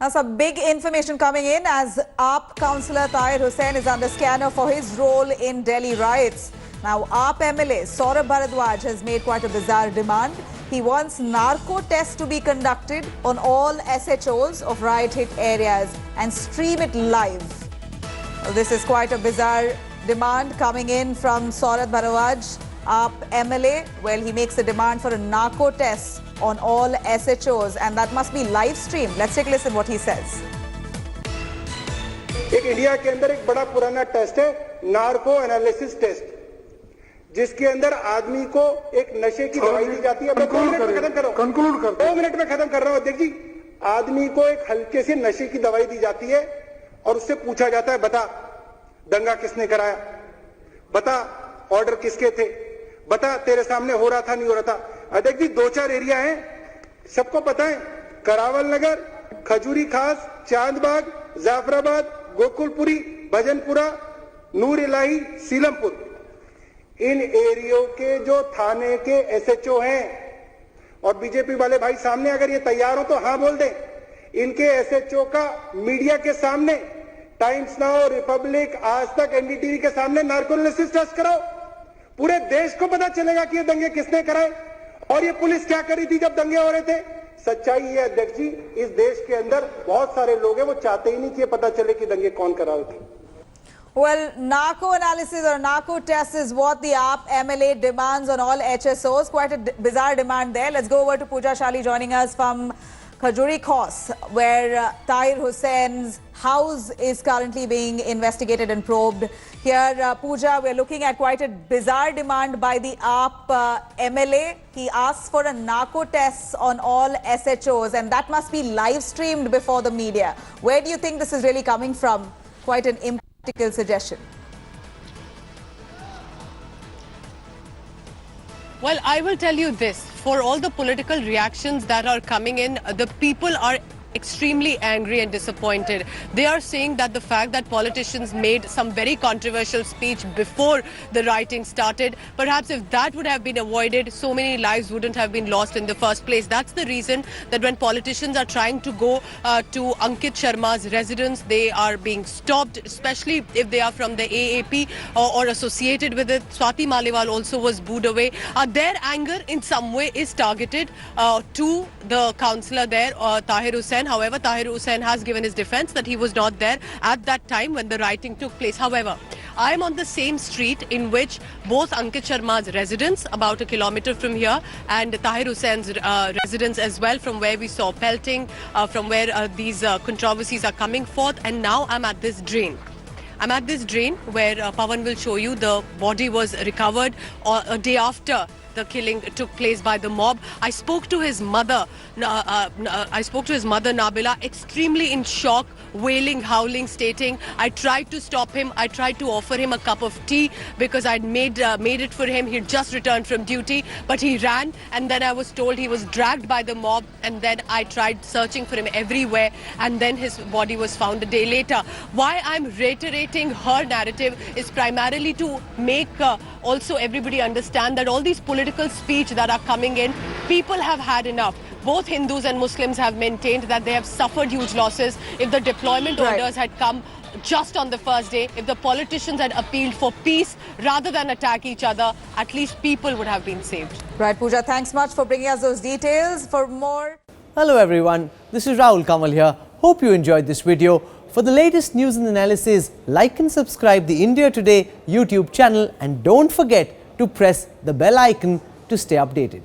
Now, some big information coming in as AAP councillor Tahir Hussain is under scanner for his role in Delhi riots. Now, AAP MLA Saurabh Bharadwaj has made quite a bizarre demand. He wants narco tests to be conducted on all SHOs of riot-hit areas and stream it live. Well, this is quite a bizarre demand coming in from Saurabh Bharadwaj, AAP MLA. Well, he makes a demand for a narco test on all SHOs and that must be live streamed. Let's take a listen what he says. एक India के अंदर एक बड़ा पुराना test है narco analysis test, जिसके अंदर आदमी को एक नशे की दवाई दी जाती है। 2 मिनट में खत्म करो, कंक्लूड कर 2 मिनट में खत्म कर रहा हूं। अध्यक्ष जी, आदमी को एक हल्के से नशे की दवाई दी जाती है और उससे पूछा जाता है, बता दंगा किसने कराया, बता ऑर्डर किसके थे, बता तेरे सामने हो रहा था नहीं हो रहा था। अध्यक्ष जी, 2-4 एरिया हैं, सबको पता है, करावल नगर, खजूरी खास, चांदबाग, जाफराबाद, गोकुलपुरी, भजनपुरा, नूर इलाही, सीलमपुर। इन एरियो के जो थाने के एसएचओ हैं, और बीजेपी वाले भाई सामने अगर ये तैयार हो तो हाँ बोल दें, इनके एसएचओ का मीडिया के सामने, टाइम्स नाउ, रिपब्लिक, आज तक, एनडीटीवी के सामने नार्को एनालिसिस टेस्ट कराओ। पूरे देश को पता चलेगा कि ये दंगे किसने कराए और ये पुलिस क्या करी थी जब दंगे हो रहे थे। सच्चाई है अध्यक्ष जी, इस देश के अंदर बहुत सारे लोग हैं वो चाहते ही नहीं कि ये पता चले कि दंगे कौन करा रहे थे। Well, narco analysis or narco test is what the AAP MLA demands on all HSOs. Quite a bizarre demand there. Let's go over to Pooja Shali joining us from Khajuri Khos, where Tahir Hussein's house is currently being investigated and probed. Here, Pooja, we're looking at quite a bizarre demand by the AAP MLA. He asks for a narco test on all SHOs and that must be live streamed before the media. Where do you think this is really coming from? Quite an impractical suggestion. Well, I will tell you this, for all the political reactions that are coming in, the people are extremely angry and disappointed. They are saying that the fact that politicians made some very controversial speech before the rioting started, perhaps if that would have been avoided, so many lives wouldn't have been lost in the first place. That's the reason that when politicians are trying to go to Ankit Sharma's residence, they are being stopped, especially if they are from the AAP or associated with it. Swati Maliwal also was booed away. Their anger in some way is targeted to the councillor there, Tahir Hussain. However, Tahir Hussain has given his defence that he was not there at that time when the rioting took place. However, I am on the same street in which both Ankit Sharma's residence, about a kilometre from here, and Tahir Hussein's residence as well, from where we saw pelting, from where these controversies are coming forth. And now I'm at this drain. I'm at this drain where Pawan will show you the body was recovered a day after the killing took place by the mob. I spoke to his mother. Nabila, extremely in shock, wailing, howling, stating, I tried to stop him. I tried to offer him a cup of tea because I'd made it for him. He'd just returned from duty, but he ran. And then I was told he was dragged by the mob. And then I tried searching for him everywhere. And then his body was found a day later. Why I'm reiterating her narrative is primarily to make also everybody understand that all these political speech that are coming in, people have had enough. Both Hindus and Muslims have maintained that they have suffered huge losses. If the deployment orders had come just on the first day, if the politicians had appealed for peace rather than attack each other, at least people would have been saved. Right, Pooja, thanks much for bringing us those details. For more... Hello everyone, this is Rahul Kamal here. Hope you enjoyed this video. For the latest news and analysis, like and subscribe the India Today YouTube channel and don't forget to press the bell icon to stay updated.